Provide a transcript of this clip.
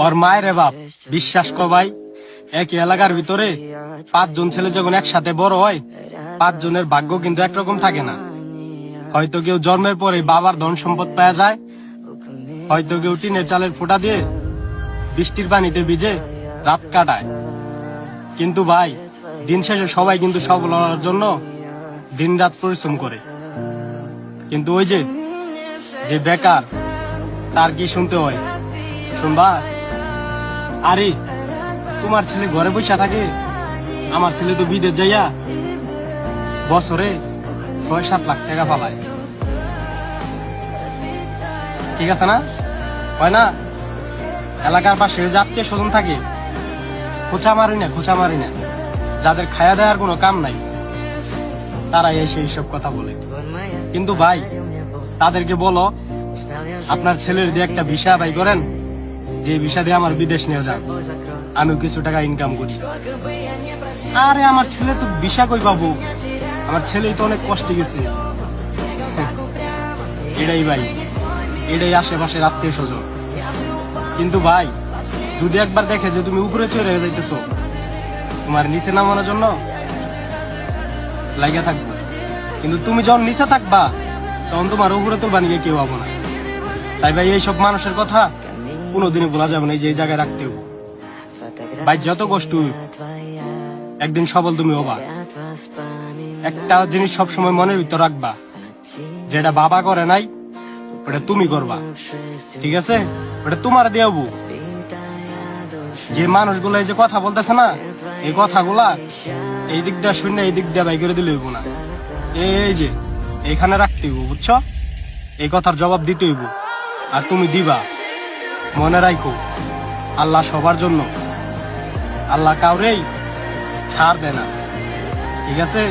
ওর মায়ের বাপ বিশ্বাস কর ভাই, একই এলাকার ভিতরে 5 জন ছেলে যখন একসাথে বড় হয়, 5 জনের ভাগ্য কিন্তু একরকম থাকে না। হয়তো কেউ জন্মের পরে বাবার ধন সম্পদ পাওয়া যায়, হয়তো কেউ টিনের চালের ফোঁটা দিয়ে বৃষ্টির পানিতে ভিজে রাত কাটায়। কিন্তু ভাই, দিন শেষে সবাই কিন্তু সফল হওয়ার জন্য দিন রাত পরিশ্রম করে। কিন্তু ওই যে বেকার, তার কি শুনতে হয় শুনবা? আরে তোমার ছেলে ঘরে বসে থাকে, আমার ছেলে তো বিদেশ যাইয়া বছরে 6-7 লাখ টাকা পালায়। ঠিক আছে না? হয় না? এলাকার পাশে যে আত্মীয় স্বজন থাকে, খোঁচা মারি না, যাদের খায়া দেওয়ার কোনো কাম নাই, তারাই এসে এইসব কথা বলে। কিন্তু ভাই, তাদেরকে বলো আপনার ছেলের দিয়ে একটা ভিসা বাই করেন, যে ভিসা দিয়ে আমার বিদেশ নিয়ে যান, আমিও কিছু টাকা ইনকাম করি। আরে আমার ছেলে তো ভিসা কই পাবো, আমার ছেলেই তো অনেক কষ্টে গেছে। এটাই ভাই, এটাই আশেপাশের আত্মীয় স্বজন। কিন্তু ভাই, যদি একবার দেখে যে তুমি উপরে চড়ে যাইতেছো, তোমার নিচে নামানোর জন্য লাগিয়া থাকবো। কিন্তু তুমি যখন নিচে থাকবা, তখন তোমার উপরে তুলবা নিয়ে কেউ হবো না। তাই ভাই, এইসব মানুষের কথা কোনোদিনই বলা যাবে না, এই জায়গায় রাখতেও। ভাই, যত কষ্ট একদিন সবল তুমি হবা। একটা জিনিস সবসময় মনের ভিতর রাখবা, যেটা বাবা করে নাই ওটা তুমি করবা। ঠিক আছে? ওটা তোমার দেবো। যে মানুষগুলো এই যে কথা বলতেছে না, এই কথাগুলা এই দিক দিয়ে শূন্য, এই দিক দিয়ে বাই করে দিলে হইব না। এই যে এইখানে রাখতে হইব, বুঝছো? এই কথার জবাব দিতে হইব, আর তুমি দিবা। মনে রাখো, আল্লাহ সবার জন্য, আল্লাহ কাউরেই ছাড় দেয় না। ঠিক আছে?